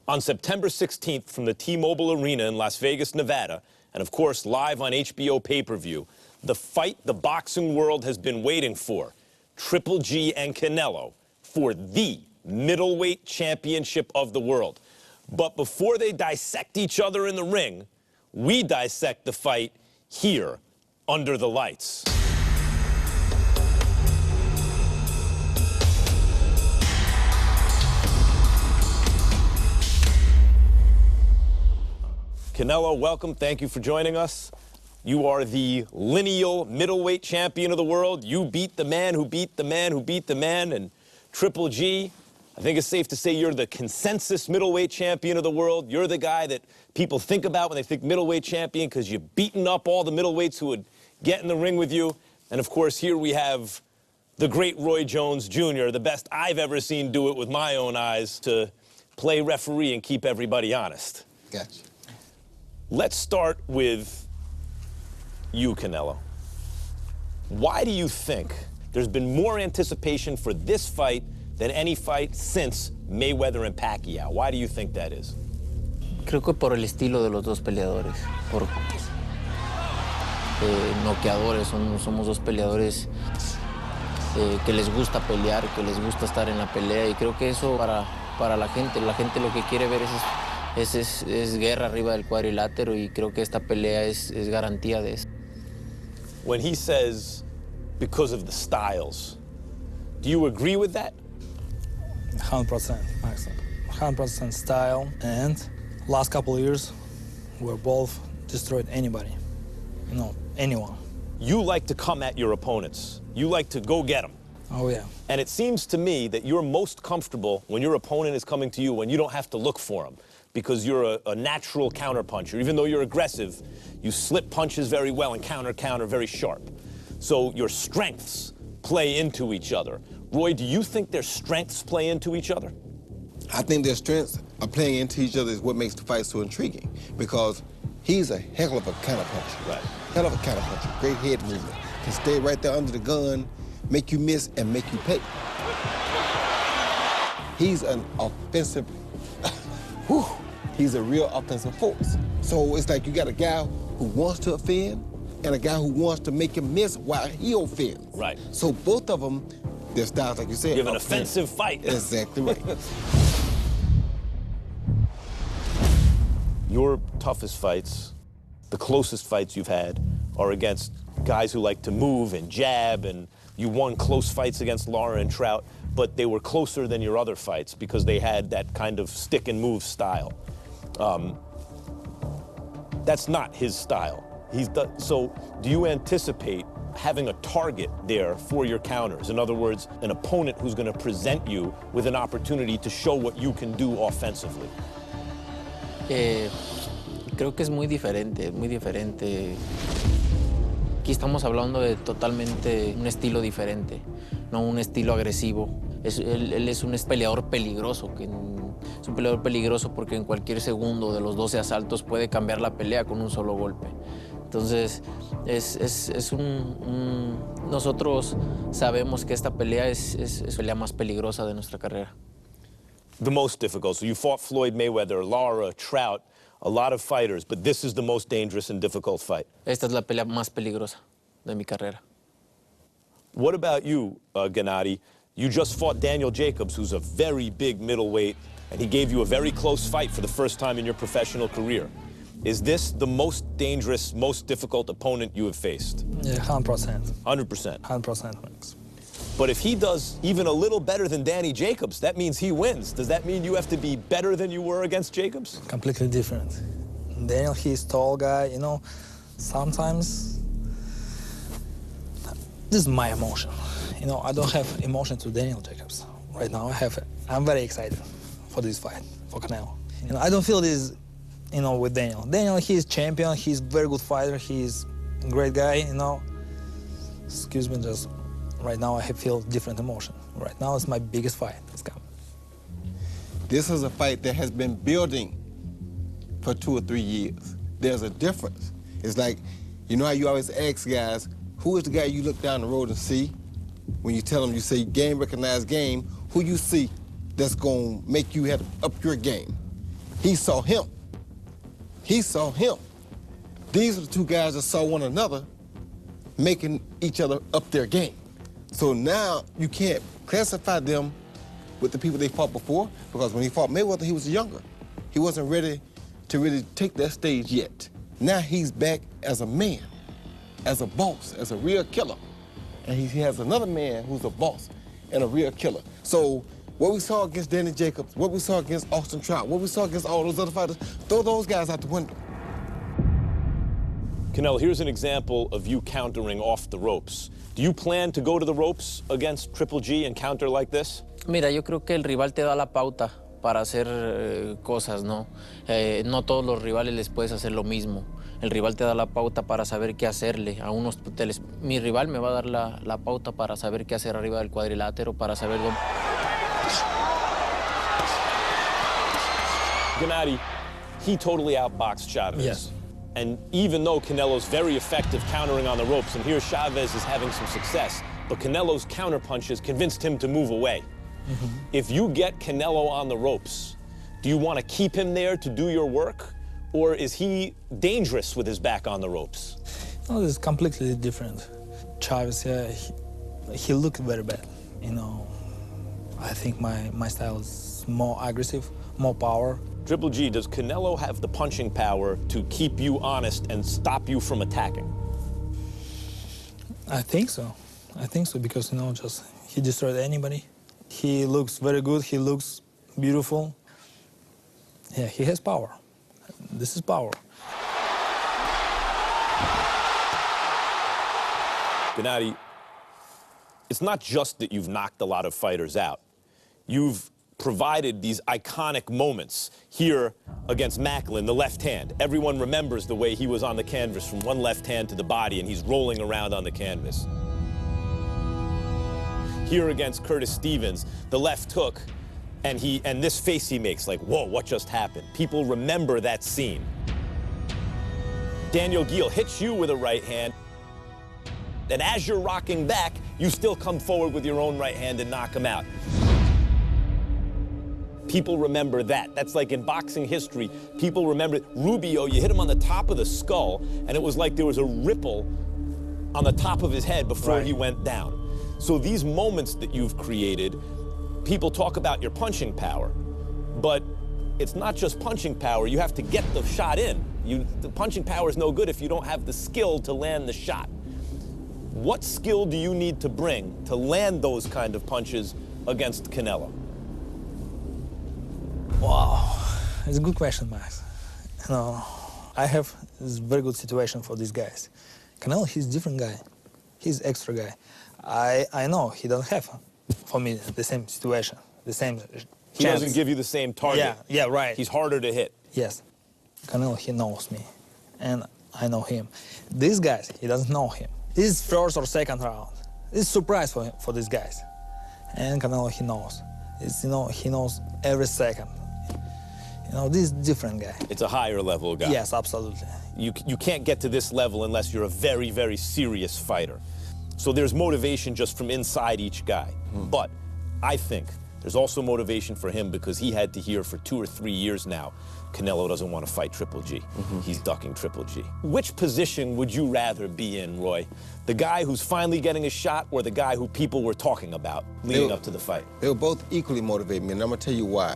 On September 16th from the T-Mobile Arena in Las Vegas, Nevada, and of course live on HBO pay-per-view, the fight the boxing world has been waiting for, Triple G and Canelo, for the middleweight championship of the world. But before they dissect each other in the ring, we dissect the fight here under the lights. Canelo, welcome. Thank you for joining us. You are the lineal middleweight champion of the world. You beat the man who beat the man who beat the man. And Triple G, I think it's safe to say you're the consensus middleweight champion of the world. You're the guy that people think about when they think middleweight champion because you've beaten up all the middleweights who would get in the ring with you. And, of course, here we have the great Roy Jones Jr., the best I've ever seen do it with my own eyes, to play referee and keep everybody honest. Gotcha. Let's start with you, Canelo. Why do you think there's been more anticipation for this fight than any fight since Mayweather and Pacquiao? Why do you think that is? Creo que por el estilo de los dos peleadores, por noqueadores, somos dos peleadores que les gusta pelear, que les gusta estar en la pelea, y creo que eso para la gente lo que quiere ver es guerra arriba del cuadrilátero, y creo que esta pelea es garantía de eso. When he says because of the styles, do you agree with that? 100%, Maxim. 100% style, and last couple of years, we're both destroyed anybody, you know, anyone. You like to come at your opponents. You like to go get them. Oh, yeah. And it seems to me that you're most comfortable when your opponent is coming to you when you don't have to look for him, because you're a natural counterpuncher. Even though you're aggressive, you slip punches very well and counter very sharp. So your strengths play into each other. Roy, do you think their strengths play into each other? I think their strengths are playing into each other is what makes the fight so intriguing, because he's a hell of a counterpuncher. Right. Hell of a counterpuncher. Great head movement. Can stay right there under the gun, make you miss and make you pay. He's an offensive, whew, he's a real offensive force. So it's like you got a guy who wants to offend and a guy who wants to make him miss while he offends. Right. So both of them, their styles, like you said. You have an offensive fight. Exactly right. Your toughest fights, the closest fights you've had, are against guys who like to move and jab, and you won close fights against Lara and Trout, but they were closer than your other fights because they had that kind of stick and move style. That's not his style. So do you anticipate having a target there for your counters? In other words, an opponent who's going to present you with an opportunity to show what you can do offensively? Creo que es muy diferente, muy diferente. Aquí estamos hablando de totalmente un estilo diferente, no un estilo agresivo. Él es un peleador peligroso, es un peleador peligroso porque en cualquier segundo de los 12 asaltos puede cambiar la pelea con un solo golpe. Entonces, nosotros sabemos que esta pelea es la pelea más peligrosa de nuestra carrera. The most difficult. So you fought Floyd Mayweather, Lara, Trout, a lot of fighters, but this is the most dangerous and difficult fight. Esta es la pelea más peligrosa de mi carrera. What about you, Gennady? You just fought Daniel Jacobs, who's a very big middleweight, and he gave you a very close fight for the first time in your professional career. Is this the most dangerous, most difficult opponent you have faced? Yeah, 100%. 100%. 100%, Max. But if he does even a little better than Danny Jacobs, that means he wins. Does that mean you have to be better than you were against Jacobs? Completely different. Daniel, he's tall guy, you know, sometimes this is my emotion. You know, I don't have emotion to Daniel Jacobs. Right now, I'm very excited for this fight, for Canelo. You know, I don't feel this, you know, with Daniel. Daniel, he's champion, he's very good fighter, he's a great guy, you know. Excuse me, just right now I feel different emotion. Right now it's my biggest fight. It's coming. This is a fight that has been building for 2 or 3 years. There's a difference. It's like, you know how you always ask guys, who is the guy you look down the road and see? When you tell them, you say game, recognize game, who you see that's gonna make you have to up your game? He saw him. He saw him. These are the two guys that saw one another making each other up their game. So now you can't classify them with the people they fought before, because when he fought Mayweather, he was younger. He wasn't ready to really take that stage yet. Now he's back as a man, as a boss, as a real killer. And he has another man who's a boss and a real killer. So what we saw against Danny Jacobs, what we saw against Austin Trout, what we saw against all those other fighters, throw those guys out the window. Canelo, here's an example of you countering off the ropes. Do you plan to go to the ropes against Triple G and counter like this? Mira, yo creo que el rival te da la pauta para hacer cosas, ¿no? No todos los rivales les puedes hacer lo mismo. El rival te da la pauta para saber qué hacerle. A unos mi rival me va a dar la pauta para saber qué hacer arriba del cuadrilátero, para saber dónde... Gennady, he totally outboxed Chavez. Yes. And even though Canelo's very effective countering on the ropes, and here Chavez is having some success, but Canelo's counter punches convinced him to move away. Mm-hmm. If you get Canelo on the ropes, do you want to keep him there to do your work? Or is he dangerous with his back on the ropes? No, it's completely different. Chavez, yeah, he looked very bad. You know, I think my style is more aggressive, more power. Triple G, does Canelo have the punching power to keep you honest and stop you from attacking? I think so. I think so, because, you know, just he destroyed anybody. He looks very good. He looks beautiful. Yeah, he has power. This is power. Gennady, it's not just that you've knocked a lot of fighters out. You've provided these iconic moments here against Macklin, the left hand. Everyone remembers the way he was on the canvas from one left hand to the body, and he's rolling around on the canvas. Here against Curtis Stevens, the left hook, and this face he makes, like, whoa, what just happened? People remember that scene. Daniel Geale hits you with a right hand, and as you're rocking back, you still come forward with your own right hand and knock him out. People remember that. That's like in boxing history, people remember Rubio, you hit him on the top of the skull, and it was like there was a ripple on the top of his head before he went down. So these moments that you've created, people talk about your punching power, but it's not just punching power. You have to get the shot in. The punching power is no good if you don't have the skill to land the shot. What skill do you need to bring to land those kind of punches against Canelo? Wow, it's a good question, Max. You know, I have this very good situation for these guys. Canelo, he's a different guy. He's extra guy. I know he doesn't have, for me, the same situation, the same chance. He doesn't give you the same target. Yeah, right. He's harder to hit. Yes. Canelo, he knows me, and I know him. These guys, he doesn't know him. This is first or second round. It's a surprise for him, for these guys. And Canelo, he knows. It's, you know, he knows every second. You know, this is a different guy. It's a higher level guy. Yes, absolutely. You can't get to this level unless you're a very, very serious fighter. So there's motivation just from inside each guy. But I think there's also motivation for him because he had to hear for 2 or 3 years now, Canelo doesn't want to fight Triple G. He's ducking Triple G. Which position would you rather be in, Roy? The guy who's finally getting a shot or the guy who people were talking about leading up to the fight? They were both equally motivating me, and I'm going to tell you why.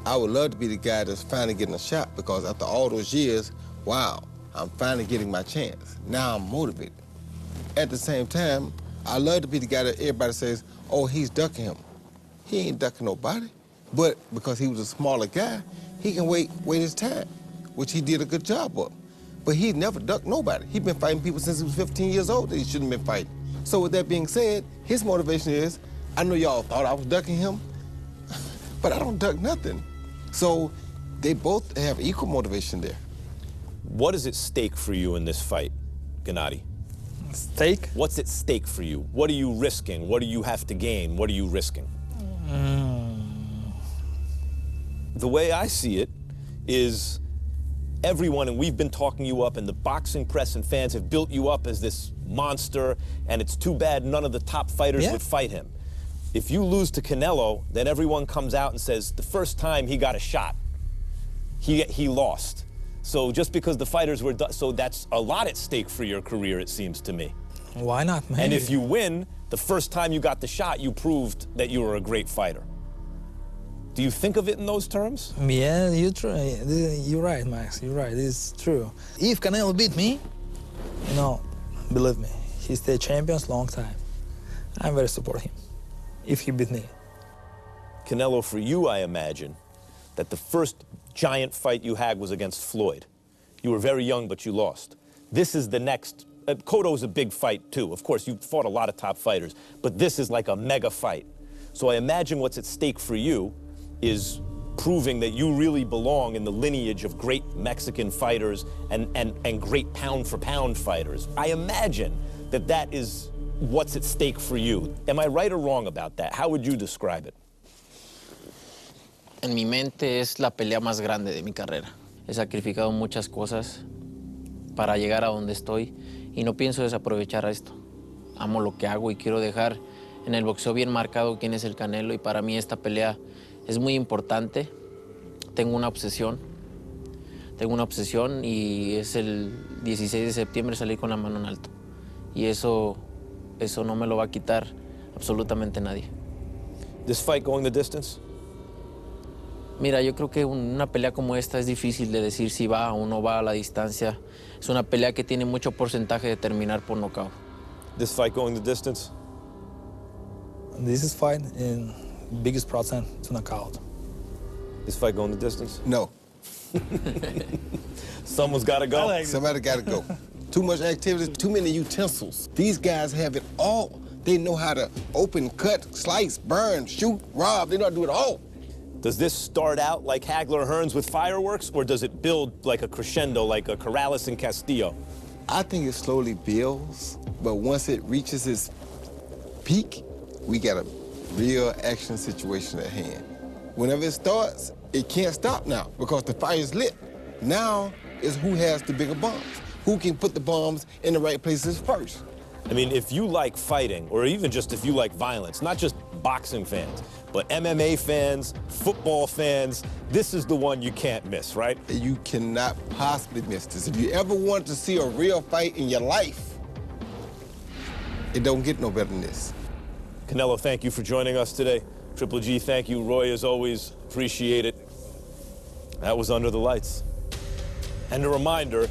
I would love to be the guy that's finally getting a shot because after all those years, wow, I'm finally getting my chance. Now I'm motivated. At the same time, I love to be the guy that everybody says, oh, he's ducking him. He ain't ducking nobody. But because he was a smaller guy, he can wait his time, which he did a good job of. But he never ducked nobody. He's been fighting people since he was 15 years old that he shouldn't have been fighting. So with that being said, his motivation is, I know y'all thought I was ducking him, but I don't duck nothing. So they both have equal motivation there. What is at stake for you in this fight, Gennady? Stake? What's at stake for you? What are you risking? What do you have to gain? What are you risking? The way I see it is everyone, and we've been talking you up, and the boxing press and fans have built you up as this monster, and it's too bad none of the top fighters would fight him. If you lose to Canelo, then everyone comes out and says the first time he got a shot, he lost. So just because the fighters were done, so that's a lot at stake for your career, it seems to me. Why not, man? And if you win, the first time you got the shot, you proved that you were a great fighter. Do you think of it in those terms? Yeah, you're right, Max. You're right. It's true. If Canelo beat me, you know, believe me, he stayed champions long time. I'm very support him. If he beat me. Canelo, for you, I imagine that the first giant fight you had was against Floyd. You were very young, but you lost. This is the next. Cotto's a big fight, too. Of course, you've fought a lot of top fighters, but this is like a mega fight. So I imagine what's at stake for you is proving that you really belong in the lineage of great Mexican fighters and great pound-for-pound fighters. I imagine that that is what's at stake for you. Am I right or wrong about that? How would you describe it? En mi mente es la pelea más grande de mi carrera. He sacrificado muchas cosas para llegar a donde estoy y no pienso desaprovechar esto. Amo lo que hago y quiero dejar en el boxeo bien marcado quién es el Canelo, y para mí esta pelea es muy importante. Tengo una obsesión y es el 16 de septiembre salir con la mano en alto. Y eso no me lo va a quitar absolutamente nadie. This fight going the distance? Mira, yo creo que una pelea como esta es difícil de decir si va o no va a la distancia. Es una pelea que tiene mucho porcentaje de terminar por nocaut. This fight going the distance? This is fight in biggest percent to knockout. This fight going the distance? No. Someone's got to go. Somebody got to go. Too much activity, too many utensils. These guys have it all. They know how to open, cut, slice, burn, shoot, rob. They know how to do it all. Does this start out like Hagler Hearns with fireworks, or does it build like a crescendo, like a Corrales and Castillo? I think it slowly builds, but once it reaches its peak, we got a real action situation at hand. Whenever it starts, it can't stop now because the fire is lit. Now is who has the bigger bombs, who can put the bombs in the right places first. I mean, if you like fighting, or even just if you like violence, not just boxing fans, but MMA fans, football fans, this is the one you can't miss, right? You cannot possibly miss this. If you ever wanted to see a real fight in your life, it don't get no better than this. Canelo, thank you for joining us today. Triple G, thank you. Roy, as always, appreciate it. That was Under the Lights. And a reminder,